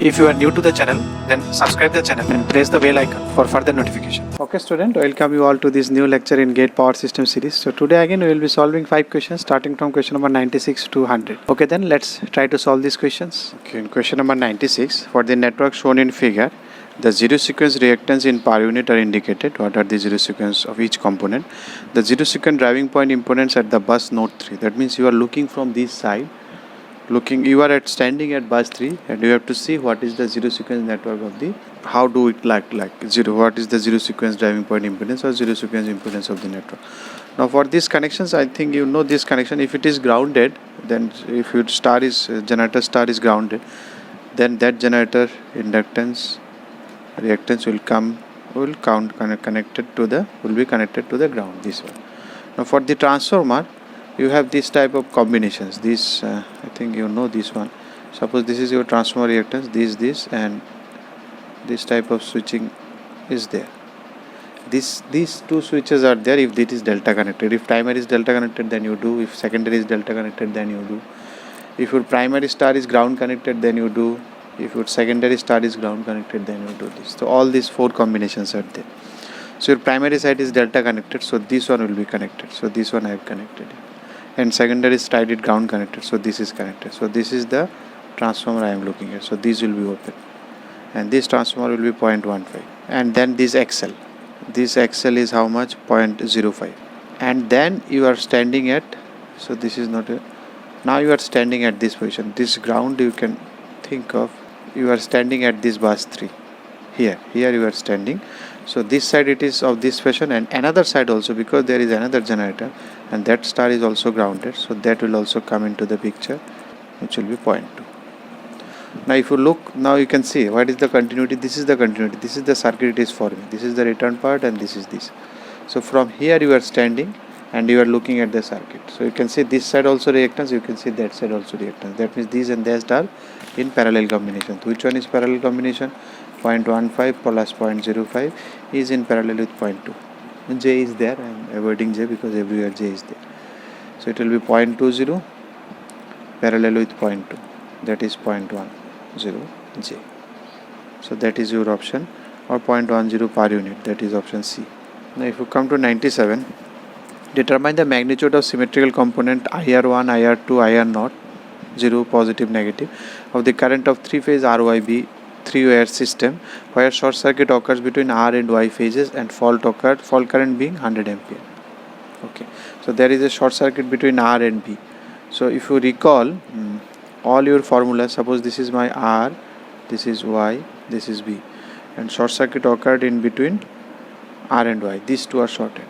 If you are new to the channel, then subscribe the channel and press the bell icon for further notification. Okay student, welcome you all to this new lecture in GATE Power System series. So today again we will be solving 5 questions starting from question number 96 to 100. Okay, then let's try to solve these questions. Okay, in question number 96, for the network shown in figure, the zero sequence reactance in per unit are indicated. What are the zero sequence of each component? The zero sequence driving point impedance at the bus node 3. That means you are looking from this side. You are standing at bus 3 and you have to see what is the zero sequence network of the, how do it like zero, what is the zero sequence driving point impedance or zero sequence impedance of the network. Now for these connections, I think you know this connection. If it is grounded, then if your star is generator star is grounded, then that generator inductance reactance will be connected to the ground, this one. Now for the transformer, you have this type of combinations. This I think you know this one. Suppose this is your transformer reactance, this and this type of switching is there. These two switches are there if it is delta connected. If primary is delta connected, then you do. If secondary is delta connected, then you do. If your primary star is ground connected, then you do. If your secondary star is ground connected, then you do this. So all these 4 combinations are there. So your primary side is delta connected, so this one will be connected. So this one I have connected. And secondary side is ground connected, so this is connected. So this is the transformer I am looking at. So this will be open and this transformer will be 0.15, and then this XL is how much? 0.05. and then you are standing at, so this is not a, now you are standing at this position. This ground you can think of, you are standing at this bus 3 here you are standing. So this side it is of this fashion, and another side also, because there is another generator and that star is also grounded, so that will also come into the picture, which will be 0.2. Now if you look, now you can see what is the continuity. This is the continuity, this is the circuit it is forming, this is the return part and this is this. So from here you are standing and you are looking at the circuit. So you can see this side also reactance, you can see that side also reactance. That means these and that are in parallel combination. Which one is parallel combination? 0.15 plus 0.05 is in parallel with 0.2. J is there, I am avoiding J because everywhere J is there. So it will be 0.20 parallel with 0.2, that is 0.10 J. So that is your option, or 0.10 per unit, that is option C. Now if you come to 97, determine the magnitude of symmetrical component IR1, IR2, IR0, 0, positive, negative, of the current of 3-phase RYB 3-wire system where short circuit occurs between R and Y phases and fault current being 100 ampere. Okay, so there is a short circuit between R and B. So if you recall all your formulas, suppose this is my R, this is Y, this is B, and short circuit occurred in between R and Y. These two are shorted.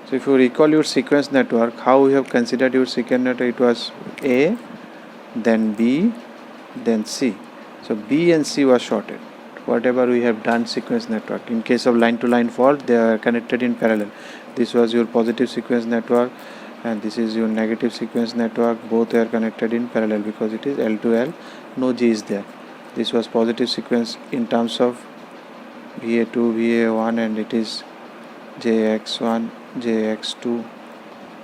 So if you recall your sequence network, how we have considered your sequence network, it was A, then B, then C. So B and C was shorted. Whatever we have done sequence network, in case of line to line fault, they are connected in parallel. This was your positive sequence network and this is your negative sequence network. Both are connected in parallel because it is L to L, no G is there. This was positive sequence in terms of VA2, VA1, and it is JX1, JX2.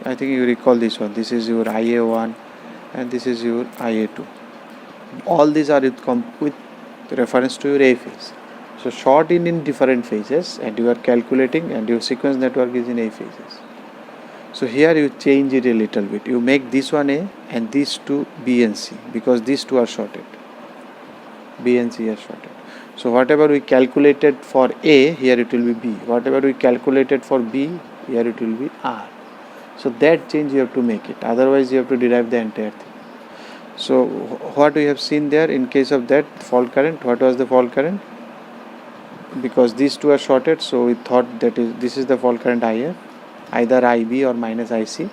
I think you recall this one. This is your IA1 and this is your IA2. All these are with reference to your A phase. So short in different phases, and you are calculating, and your sequence network is in A phases. So here you change it a little bit. You make this one A and these two B and C, because these two are shorted. B and C are shorted. So whatever we calculated for A, here it will be B. Whatever we calculated for B, here it will be R. So that change you have to make it. Otherwise you have to derive the entire thing. So what we have seen there, in case of that fault current, what was the fault current? Because these two are shorted, so we thought that this is the fault current IR, either IB or minus IC,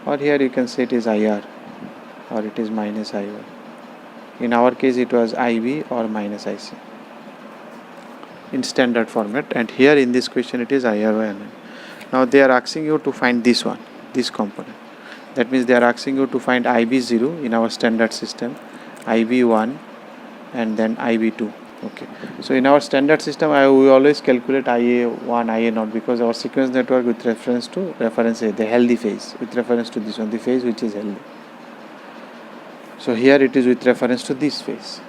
or here you can say it is IR or it is minus IR. In our case it was IB or minus IC in standard format, and here in this question it is IR. Now they are asking you to find this one, this component. That means they are asking you to find IB0 in our standard system, IB1 and then IB2. Okay, so in our standard system we always calculate IA1, IA0, because our sequence network with reference to reference A, the healthy phase, with reference to this one, the phase which is healthy. So here it is with reference to this phase.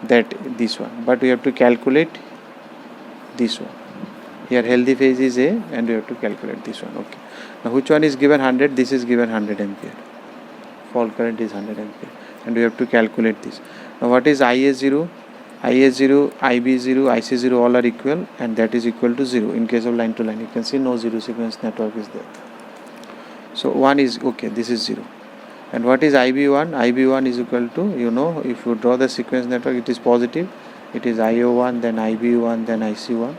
that this one, but we have to calculate this one. Here healthy phase is A and we have to calculate this one. Okay. Now which one is given 100? This is given 100 ampere. Fault current is 100 ampere and we have to calculate this. Now what is IA0? IA0, IB0, IC0 all are equal and that is equal to 0 in case of line to line. You can see no zero sequence network is there. So 1 is okay, this is 0. And what is IB1? IB1 is equal to, if you draw the sequence network, it is positive. It is IO1, then IB1, then IC1.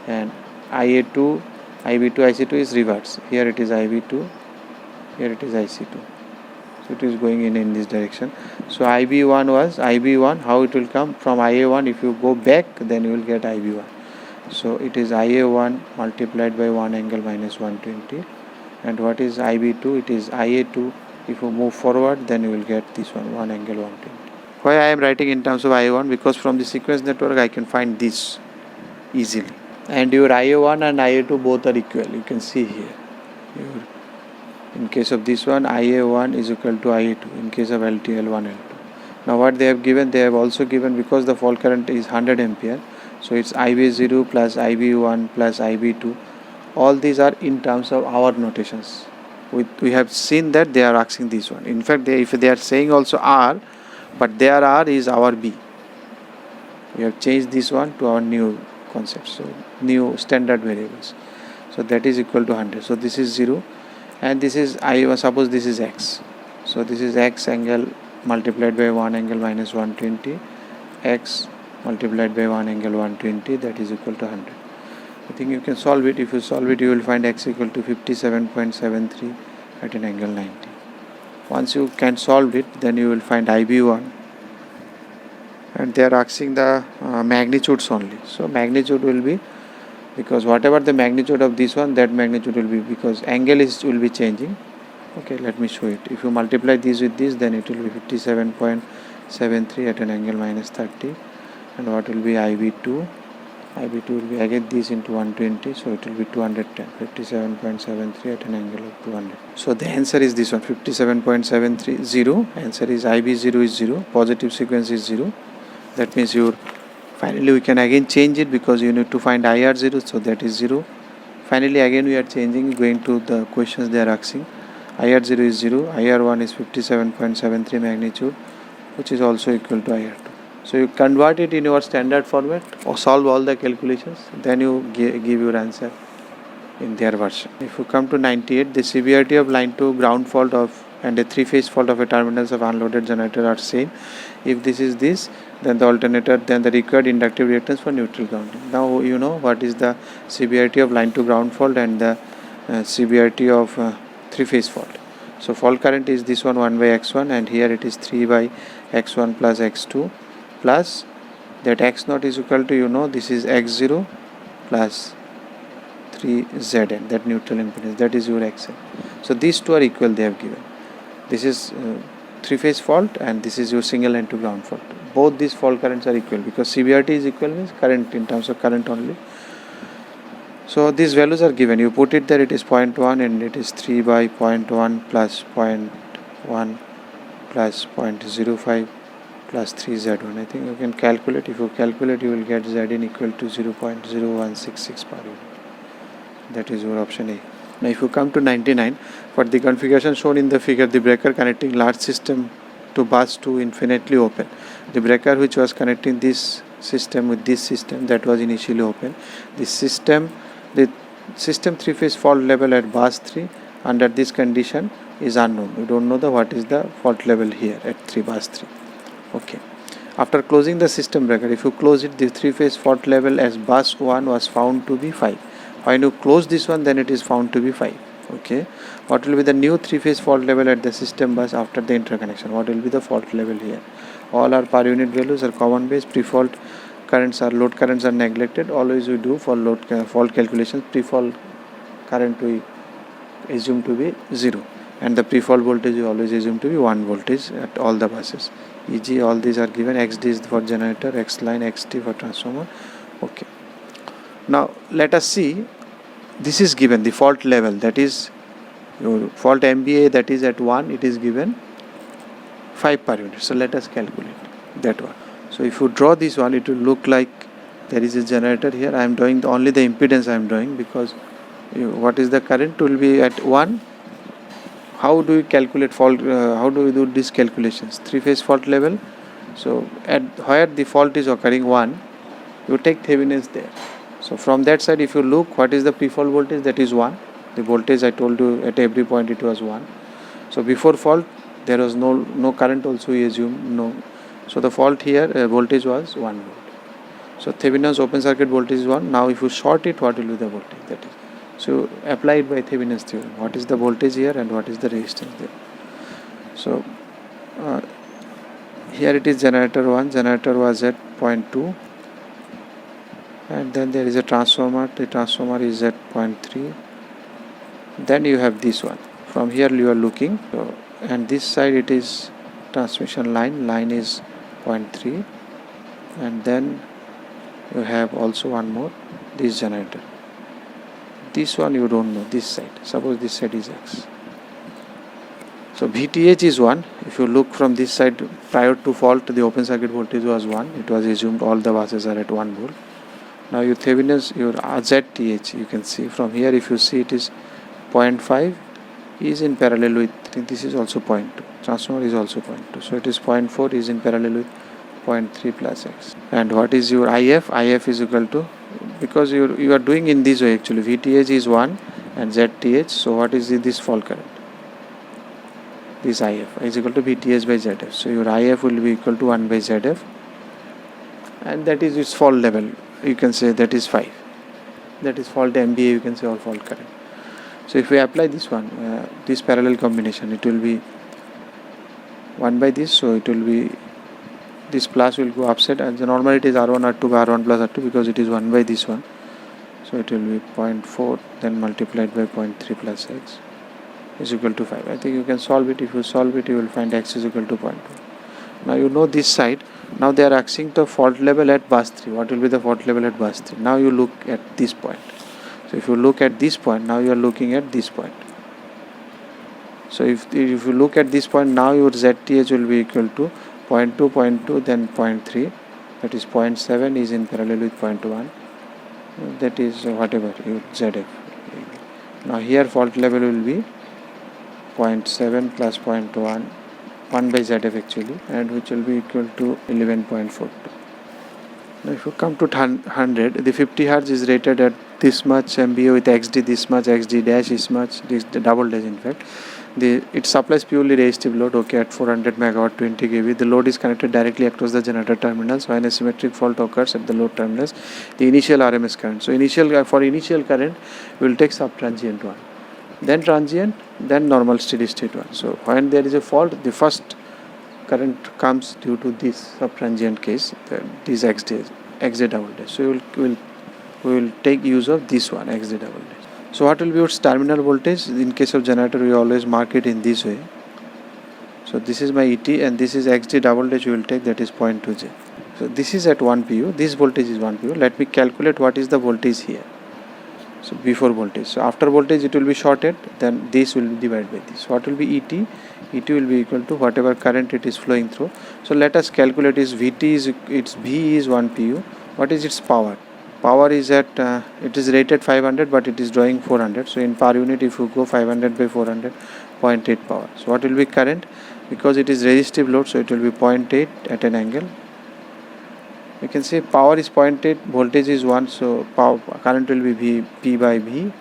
And IA2, IB2, IC2 is reverse. Here it is IB2, here it is IC2. So it is going in this direction. So IB1 was IB1. How it will come? From IA1, if you go back, then you will get IB1. So it is IA1 multiplied by 1 angle minus 120. And what is IB2? It is IA2. If you move forward, then you will get this one, 1 angle 120. Why I am writing in terms of IA1? Because from the sequence network, I can find this easily. And your IA1 and IA2 both are equal. You can see here. In case of this one, IA1 is equal to IA2. In case of LTL, L1, L2. Now what they have given, they have also given, because the fault current is 100 ampere. So it's IB0 plus IB1 plus IB2. All these are in terms of hour notations. We have seen that they are asking this one. In fact, if they are saying also R, but their R is our B. We have changed this one to our new concept. So new standard variables. So that is equal to 100. So this is 0. And this is I1, suppose this is X. So this is X angle multiplied by 1 angle minus 120. X multiplied by 1 angle 120, that is equal to 100. I think you can solve it. If you solve it, you will find X equal to 57.73 at an angle 90. Once you can solve it, then you will find IB1. And they are asking the magnitudes only. So magnitude will be, because whatever the magnitude of this one, that magnitude will be, because angle will be changing. Okay, let me show it. If you multiply this with this, then it will be 57.73 at an angle minus 30. And what will be IB2? IB2 will be again this into 120, so it will be 210, 57.73 at an angle of 200. So the answer is this one, 57.73, 0. Answer is IB0 is 0, positive sequence is 0. That means finally we can again change it, because you need to find IR0, so that is 0. Finally again we are changing, going to the questions they are asking. IR0 is 0, IR1 is 57.73 magnitude, which is also equal to IR2. So you convert it in your standard format or solve all the calculations, then you give your answer in their version. If you come to 98, the severity of line to ground fault and a three-phase fault of a terminals of unloaded generator are same. If this is this, then the alternator, then the required inductive reactance for neutral grounding. Now you know what is the severity of line to ground fault and the severity of three-phase fault. So fault current is this one, 1 by x1, and here it is 3 by x1 plus x2. Plus that x0 is equal to, this is x0 plus 3zn, that neutral impedance, that is your xn. So these two are equal, they have given. This is three-phase fault and this is your single line to ground fault. Both these fault currents are equal, because severity is equal means current, in terms of current only. So these values are given. You put it there, it is 0.1 and it is 3 by 0.1 plus 0.1 plus 0.05 plus 3z1. I think you can calculate. If you calculate, you will get Zn equal to 0.0166 per unit. That is your option A. Now if you come to 99, for the configuration shown in the figure, the breaker connecting large system to bus 2 infinitely open. The breaker which was connecting this system with this system, that was initially open. The system three-phase fault level at bus 3 under this condition is unknown. We don't know what is the fault level here at 3 bus 3. Okay. After closing the system breaker, if you close it, the three-phase fault level as bus 1 was found to be 5. When you close this one, then it is found to be 5. Okay. What will be the new three-phase fault level at the system bus after the interconnection? What will be the fault level here? All our per unit values are common base. Pre-fault currents or load currents are neglected. Always we do for load fault calculations. Pre-fault current we assume to be 0. And the pre-fault voltage we always assume to be 1 voltage at all the buses. E.g. all these are given. XD is for generator, X line, XT for transformer. Okay. Now let us see. This is given the fault level, that is your fault MVA, that is at 1, it is given 5 per unit. So let us calculate that one. So if you draw this one, it will look like there is a generator here. I am drawing only the impedance I am drawing, because what is the current will be at 1. How do you calculate fault? How do you do these calculations? Three-phase fault level. So at where the fault is occurring 1, you take Thevenin's there. So from that side, if you look, what is the pre-fault voltage? That is 1. The voltage I told you at every point it was 1. So before fault there was no current also, we assume no. So the fault here voltage was 1 volt. So Thevenin's open circuit voltage is 1. Now if you short it, what will be the voltage? That is. So apply it by Thevenin's theorem. What is the voltage here and what is the resistance there? So here it is generator 1. Generator was at 0.2. And then there is a transformer. The transformer is at 0.3. Then you have this one. From here you are looking. So, and this side it is transmission line. Line is 0.3. And then you have also one more. This generator. This one you don't know. This side. Suppose this side is X. So VTH is 1. If you look from this side, prior to fault, the open circuit voltage was 1. It was assumed all the buses are at 1 volt. Now your Thevenin's, your ZTH, you can see from here, if you see it is 0.5 is in parallel with, I think this is also 0.2. Transformer is also 0.2. So it is 0.4 is in parallel with 0.3 plus X. And what is your IF? IF is equal to, because you are doing in this way actually, VTH is 1 and ZTH. So what is this fault current? This IF is equal to VTH by ZF. So your IF will be equal to 1 by ZF. And that is its fault level. You can say that is 5. That is fault MVA, you can say, or fault current. So if we apply this one, this parallel combination, it will be 1 by this. So it will be, this plus will go upside, and the normally it is R1 R2 by R1 plus R2, because it is 1 by this one. So it will be 0.4 then multiplied by 0.3 plus X is equal to 5. I think you can solve it. If you solve it, you will find X is equal to 0.2. Now you know this side. Now they are asking the fault level at bus 3. What will be the fault level at bus 3? Now you look at this point. So if you look at this point, now you are looking at this point. So if you look at this point, now your ZTH will be equal to 0.2, 0.2, then 0.3. That is 0.7 is in parallel with 0.1. That is whatever your ZF. Now here fault level will be 0.7 plus 0.1. 1 by ZF actually, and which will be equal to 11.42. Now if you come to 100, the 50 Hz is rated at this much MVA with XD this much, XD dash is much, this the double dash in fact. It supplies purely resistive load, okay, at 400 megawatt 20 kV. The load is connected directly across the generator terminals. When a symmetric fault occurs at the load terminals, the initial RMS current. So for initial current, we will take subtransient one. Then transient, then normal steady state one. So when there is a fault, the first current comes due to this subtransient case, this XD double dash. So we will take use of this one, XD double dash. So what will be your terminal voltage? In case of generator, we always mark it in this way. So this is my ET and this is XD double dash you will take, that is 0.2J. So this is at 1 pu, this voltage is 1 pu. Let me calculate what is the voltage here. So before voltage. So after voltage it will be shorted, then this will be divided by this. So what will be ET? ET will be equal to whatever current it is flowing through. So let us calculate its VT is, its V is 1 pu. What is its power? Power is at, it is rated 500 but it is drawing 400. So in per unit if you go 500 by 400, 0.8 power. So what will be current? Because it is resistive load, so it will be 0.8 at an angle. You can say power is 0.8, voltage is 1, so power current will be P by V,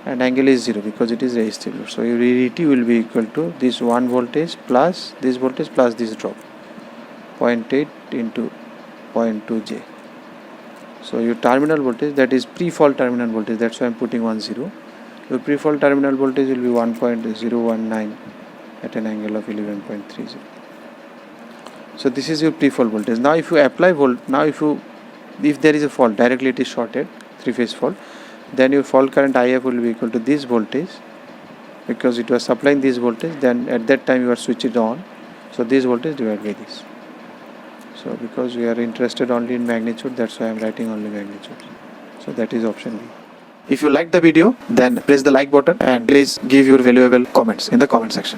and angle is 0 because it is resistive load. So your ET will be equal to this 1 voltage plus this drop, 0.8 into 0.2J. So your terminal voltage, that is pre-fault terminal voltage, that's why I am putting 10. Your pre-fault terminal voltage will be 1.019 at an angle of 11.30. So this is your pre-fault voltage. Now if you apply if there is a fault, directly it is shorted, 3-phase fault, then your fault current IF will be equal to this voltage, because it was supplying this voltage, then at that time you are switched it on. So this voltage divided by this. So because we are interested only in magnitude, that's why I am writing only magnitude. So that is option B. If you like the video, then press the like button and please give your valuable comments in the comment section.